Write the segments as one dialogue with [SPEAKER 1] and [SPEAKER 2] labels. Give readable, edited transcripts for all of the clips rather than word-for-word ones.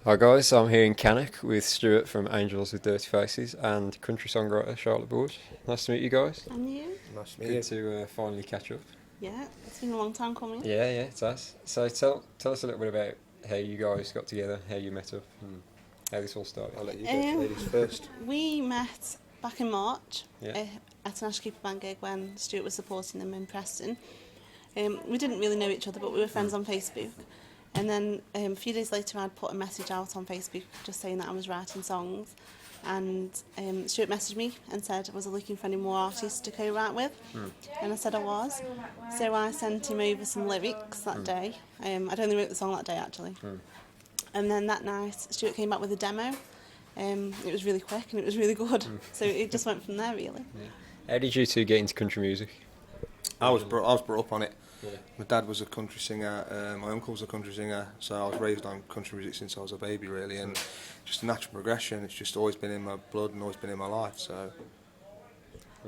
[SPEAKER 1] Hi guys, I'm here in Cannock with Stuart from Angels with Dirty Faces and country songwriter Charlotte Borge. Nice to meet you guys.
[SPEAKER 2] And you?
[SPEAKER 3] Nice to meet
[SPEAKER 1] Good
[SPEAKER 3] you.
[SPEAKER 1] to finally catch up.
[SPEAKER 2] Yeah, it's been a long time coming.
[SPEAKER 1] Yeah, it has. So tell us a little bit about how you guys got together, how you met up, and how this all started.
[SPEAKER 3] I'll let you go, ladies first.
[SPEAKER 2] We met back in March
[SPEAKER 1] Yeah.
[SPEAKER 2] at an Ashkeeper Band gig when Stuart was supporting them in Preston. We didn't really know each other, but we were friends on Facebook. And then a few days later, I'd put a message out on Facebook just saying that I was writing songs. And Stuart messaged me and said, was I looking for any more artists to co-write with? And I said I was. So I sent him over some lyrics that day. I'd only wrote the song that day, actually. And then that night, Stuart came back with a demo. It was really quick and it was really good. So it just went from there, really.
[SPEAKER 1] Yeah. How did you two get into country music?
[SPEAKER 3] I was brought up on it.
[SPEAKER 1] Yeah.
[SPEAKER 3] My dad was a country singer, my uncle was a country singer, so I was raised on country music since I was a baby, really, and just a natural progression. It's just always been in my blood and always been in my life. So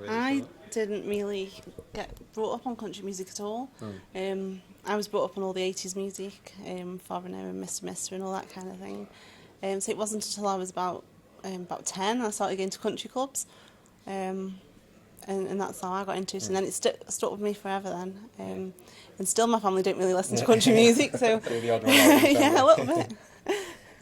[SPEAKER 2] I didn't really get brought up on country music at all. I was brought up on all the 80s music, Foreigner and Mr. Mister and all that kind of thing. So it wasn't until I was about 10 I started going to country clubs. And that's how I got into it, and then it stuck with me forever then. And still my family don't really listen to country music, so
[SPEAKER 1] The odd one out of the
[SPEAKER 2] yeah,
[SPEAKER 1] family.
[SPEAKER 2] a little bit.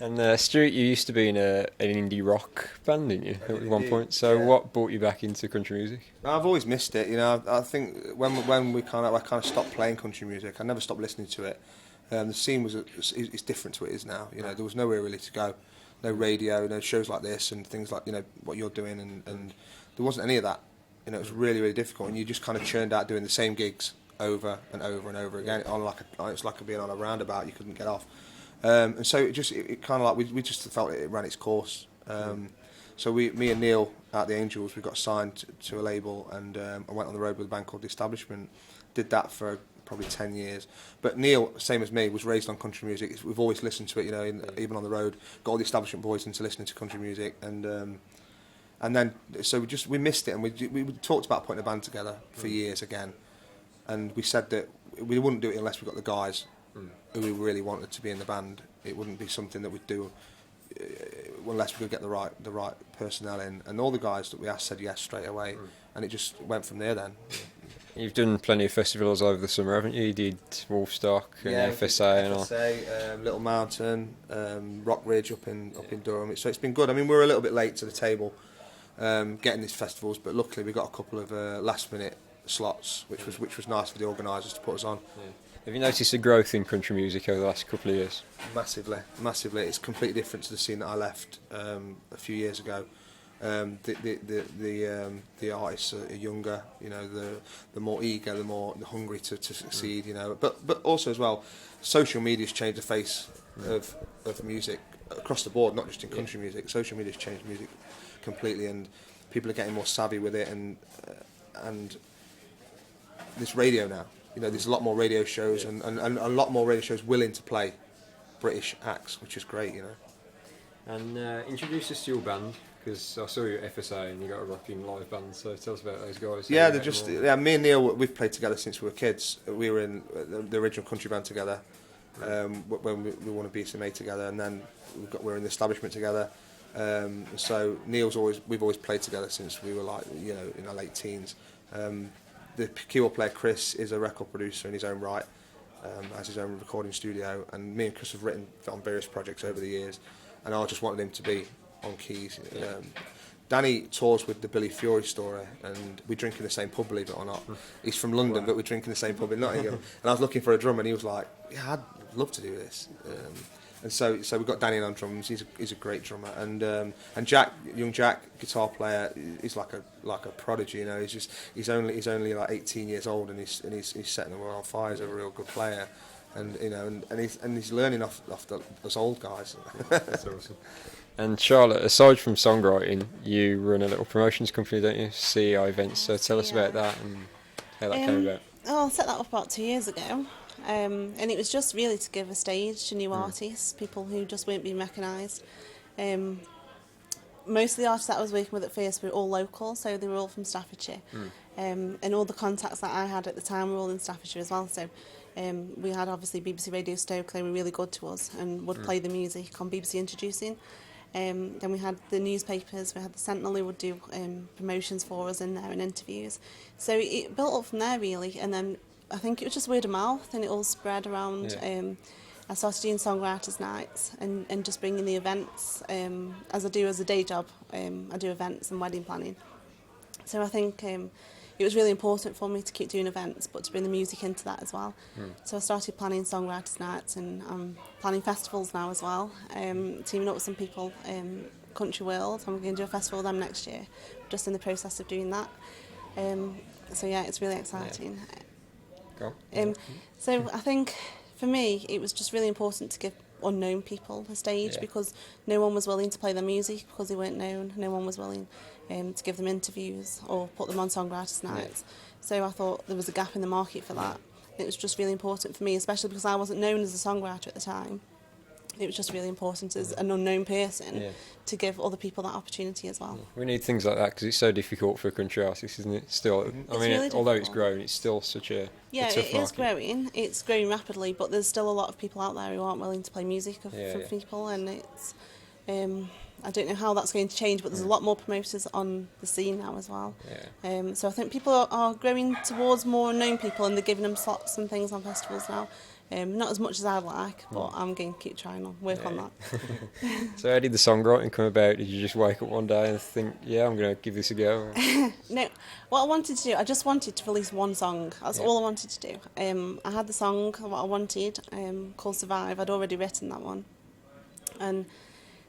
[SPEAKER 1] And Stuart, you used to be in an indie rock band, didn't you, at one point? So
[SPEAKER 3] yeah.
[SPEAKER 1] what brought you back into country music?
[SPEAKER 3] I've always missed it. You know, I think when I kind of stopped playing country music, I never stopped listening to it. The scene is different to it is now. You know, there was nowhere really to go, no radio, no shows like this and things like what you're doing, and there wasn't any of that. You know, it was really, really difficult, and you just kind of churned out doing the same gigs over and over and over again. It's like being on a roundabout; you couldn't get off. And so it kind of like we just felt it ran its course. So me and Neil at the Angels, we got signed to a label, and I went on the road with a band called The Establishment. Did that for probably 10 years. But Neil, same as me, was raised on country music. We've always listened to it, even on the road. Got all the Establishment boys into listening to country music, and then, so we missed it, and we talked about putting a band together for years again, and we said that we wouldn't do it unless we got the guys who we really wanted to be in the band. It wouldn't be something that we'd do unless we could get the right personnel in, and all the guys that we asked said yes straight away, and it just went from there then.
[SPEAKER 1] You've done plenty of festivals over the summer, haven't you? You did Wolfstock and FSA and all.
[SPEAKER 3] FSA, Little Mountain, Rock Ridge up in Durham. So it's been good. I mean, we're a little bit late to the table getting these festivals, but luckily we got a couple of last minute slots, which was nice for the organisers to put us on.
[SPEAKER 1] Yeah. Have you noticed a growth in country music over the last couple of years?
[SPEAKER 3] Massively. It's completely different to the scene that I left a few years ago. The artists are younger, the more eager, the more hungry to succeed, But also as well, social media's changed the face of music across the board, not just in country music. Social media's changed music completely, and people are getting more savvy with it, and this radio now, there's a lot more radio shows, and a lot more radio shows willing to play British acts, which is great,
[SPEAKER 1] And introduce us to your band, because I saw you at FSA and you got a rocking live band, so tell us about those guys.
[SPEAKER 3] Yeah, me and Neil, we've played together since we were kids. We were in the original country band together, when we won a BCMA together, and then we're in the Establishment together. So we've always played together since we were in our late teens. The keyboard player Chris is a record producer in his own right, has his own recording studio, and me and Chris have written on various projects over the years, and I just wanted him to be on keys. Danny tours with the Billy Fury story, and we drink in the same pub, believe it or not. He's from London, but we drink in the same pub in Nottingham. And I was looking for a drummer, and he was like, "Yeah, I'd love to do this." And so we got Danny on drums. He's a great drummer, and Jack, young Jack, guitar player, is like a prodigy. He's only like 18 years old, and he's setting the world on fire. He's a real good player, and he's learning off those old guys.
[SPEAKER 1] That's awesome. And Charlotte, aside from songwriting, you run a little promotions company, don't you? CEI events. So tell us about that and how that came about.
[SPEAKER 2] I set that up about 2 years ago, and it was just really to give a stage to new artists, people who just weren't being recognised. Most of the artists that I was working with at first were all local, so they were all from Staffordshire, and all the contacts that I had at the time were all in Staffordshire as well. So We had obviously BBC Radio Stoke, they were really good to us and would play the music on BBC Introducing. Then we had the newspapers, we had the Sentinel who would do promotions for us in there and interviews. So it built up from there really, and then I think it was just word of mouth and it all spread around. I started doing songwriters nights and just bringing the events, as I do as a day job. I do events and wedding planning. So I think it was really important for me to keep doing events, but to bring the music into that as well. So I started planning songwriters nights, and I'm planning festivals now as well, teaming up with some people, Country World. I'm going to do a festival with them next year, just in the process of doing that. So yeah, it's really exciting. So I think for me it was just really important to give unknown people a stage, because no one was willing to play their music because they weren't known. No one was willing to give them interviews or put them on songwriters nights. So I thought there was a gap in the market for that. It was just really important for me, especially because I wasn't known as a songwriter at the time. It was just really important as an unknown person to give other people that opportunity as well.
[SPEAKER 1] We need things like that because it's so difficult for a country artist, isn't it? Still, I mean,
[SPEAKER 2] really
[SPEAKER 1] although it's grown, it's still such a
[SPEAKER 2] yeah,
[SPEAKER 1] tough
[SPEAKER 2] it
[SPEAKER 1] market.
[SPEAKER 2] is growing. It's growing rapidly, but there's still a lot of people out there who aren't willing to play music for people, and it's. I don't know how that's going to change, but there's a lot more promoters on the scene now as well. So I think people are growing towards more unknown people, and they're giving them slots and things on festivals now. Not as much as I'd like, but I'm going to keep trying to work on that.
[SPEAKER 1] So how did the songwriting come about? Did you just wake up one day and think, yeah, I'm going to give this a go?
[SPEAKER 2] No, what I wanted to do, I just wanted to release one song. That's all I wanted to do. I had the song, what I wanted, called Survive. I'd already written that one. And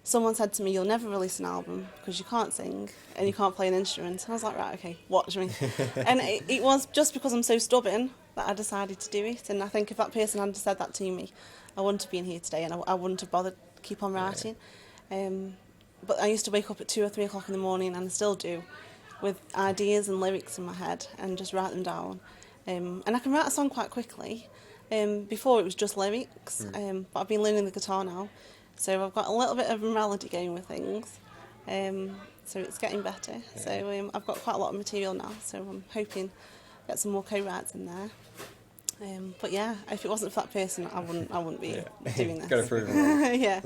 [SPEAKER 2] someone said to me, you'll never release an album because you can't sing and you can't play an instrument. And I was like, right, okay, watch me. And it was just because I'm so stubborn that I decided to do it. And I think if that person hadn't said that to me, I wouldn't have been here today, and I wouldn't have bothered to keep on writing. But I used to wake up at 2 or 3 o'clock in the morning, and I still do, with ideas and lyrics in my head, and just write them down. And I can write a song quite quickly. Before it was just lyrics, but I've been learning the guitar now. So I've got a little bit of a melody going with things, so it's getting better. So I've got quite a lot of material now, so I'm hoping to get some more co-writes in there. But yeah, if it wasn't for that person, I wouldn't be doing this.
[SPEAKER 1] Got to prove it.
[SPEAKER 2] Yeah.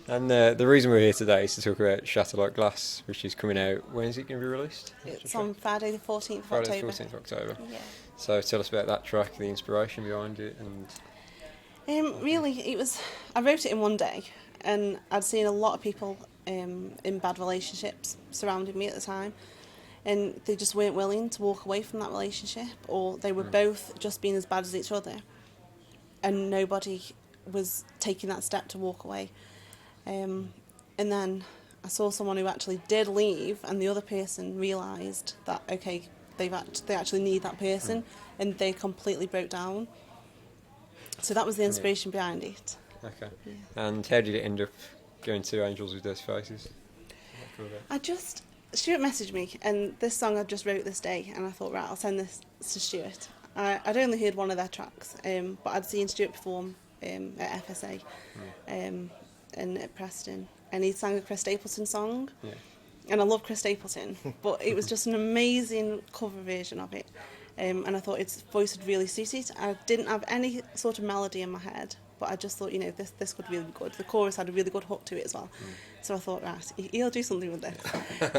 [SPEAKER 1] And the reason we're here today is to talk about Shatter Like Glass, which is coming out. When is it going to be released?
[SPEAKER 2] It's on Friday the 14th of
[SPEAKER 1] Friday
[SPEAKER 2] October.
[SPEAKER 1] the 14th of October.
[SPEAKER 2] Yeah.
[SPEAKER 1] So tell us about that track, the inspiration behind it, and.
[SPEAKER 2] Really, I wrote it in one day, and I'd seen a lot of people in bad relationships surrounding me at the time, and they just weren't willing to walk away from that relationship, or they were both just being as bad as each other, and nobody was taking that step to walk away. And then I saw someone who actually did leave, and the other person realised that, okay, they actually need that person, and they completely broke down. So that was the inspiration behind it.
[SPEAKER 1] Okay. Yeah. And how did it end up going to Angels with Dirty Faces?
[SPEAKER 2] Stuart messaged me, and this song I just wrote this day, and I thought, right, I'll send this to Stuart. I'd only heard one of their tracks, but I'd seen Stuart perform at FSA and at Preston, and he sang a Chris Stapleton song. Yeah. And I love Chris Stapleton, but it was just an amazing cover version of it. And I thought its voice would really suit it. I didn't have any sort of melody in my head, but I just thought, this could really be good. The chorus had a really good hook to it as well. So I thought, right, he'll do something with this.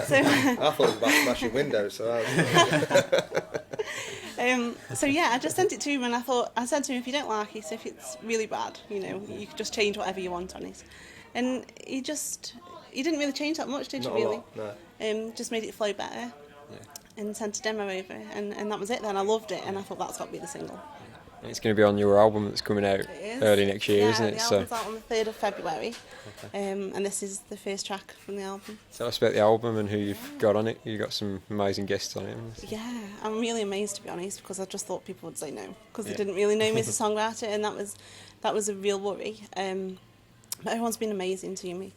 [SPEAKER 2] So
[SPEAKER 3] I thought it was about smashing windows, so
[SPEAKER 2] so yeah, I just sent it to him, and I said to him, if you don't like it, if it's really bad, you can just change whatever you want on it. And he didn't really change that much, did you, really?
[SPEAKER 3] Not a lot, no.
[SPEAKER 2] Just made it flow better. Yeah. And sent a demo over, and that was it then. I loved it, and I thought that's got to be the single.
[SPEAKER 1] And it's going to be on your album that's coming out early next year, isn't it?
[SPEAKER 2] The album's out on the 3rd of February, and this is the first track from the album.
[SPEAKER 1] Tell us about the album and who you've got on it. You've got some amazing guests on it.
[SPEAKER 2] Yeah, I'm really amazed, to be honest, because I just thought people would say no, because they didn't really know me as a songwriter, and that was a real worry. But everyone's been amazing to me.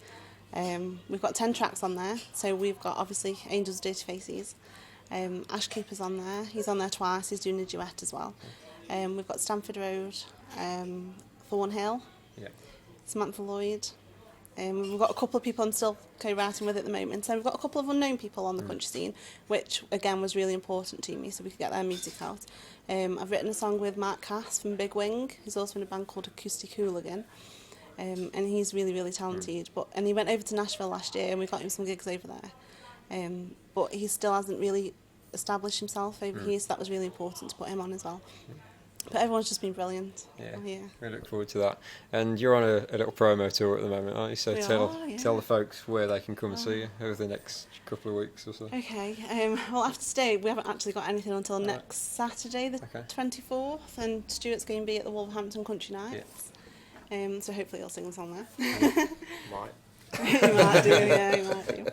[SPEAKER 2] We've got 10 tracks on there, so we've got, obviously, Angels Dirty Faces. Ash Cooper's on there. He's on there twice. He's doing a duet as well. We've got Stamford Road, Thornhill, Samantha Lloyd, We've got a couple of people I'm still co-writing with at the moment. So we've got a couple of unknown people on the country scene, which again was really important to me, so we could get their music out. I've written a song with Mark Cass from Big Wing, who's also in a band called Acoustic Hooligan. And he's really, really talented. And he went over to Nashville last year and we got him some gigs over there. But he still hasn't really established himself over here, so that was really important to put him on as well. But everyone's just been brilliant.
[SPEAKER 1] Yeah, we look forward to that. And you're on a little promo tour at the moment, aren't you? So tell the folks where they can come and see you over the next couple of weeks or so.
[SPEAKER 2] Okay, well after today we haven't actually got anything until next Saturday, the 24th, and Stuart's going to be at the Wolverhampton Country Nights. So hopefully he'll sing a song there.
[SPEAKER 3] Might.
[SPEAKER 2] He might do, yeah, he might do.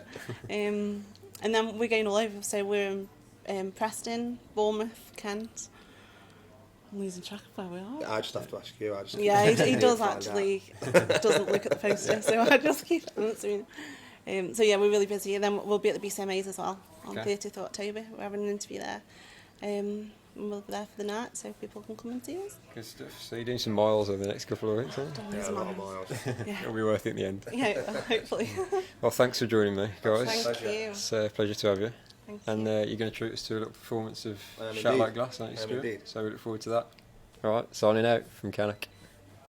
[SPEAKER 2] And then we're going all over, so we're in Preston, Bournemouth, Kent. I'm losing track of where we are.
[SPEAKER 3] I just have to ask you.
[SPEAKER 2] He does actually. Doesn't look at the poster, so I just keep answering. So yeah, we're really busy. And then we'll be at the BCMAs as well on 30th of October. We're having an interview there. And we'll be there for the night, so people can come and see us.
[SPEAKER 1] Good stuff. So you're doing some miles over the next couple of weeks, aren't you?
[SPEAKER 3] Yeah, a lot of miles.
[SPEAKER 1] It'll be worth it in the end.
[SPEAKER 2] Yeah, hopefully.
[SPEAKER 1] Well, thanks for joining me, guys.
[SPEAKER 2] Thank you.
[SPEAKER 1] It's a pleasure to have you.
[SPEAKER 2] Thank
[SPEAKER 1] And
[SPEAKER 2] you.
[SPEAKER 1] you're going to treat us to a little performance of
[SPEAKER 3] I am
[SPEAKER 1] Shatter
[SPEAKER 3] indeed.
[SPEAKER 1] Like Glass, aren't you,
[SPEAKER 3] I am
[SPEAKER 1] Stuart?
[SPEAKER 3] indeed.
[SPEAKER 1] So we look forward to that. All right, signing out from Cannock.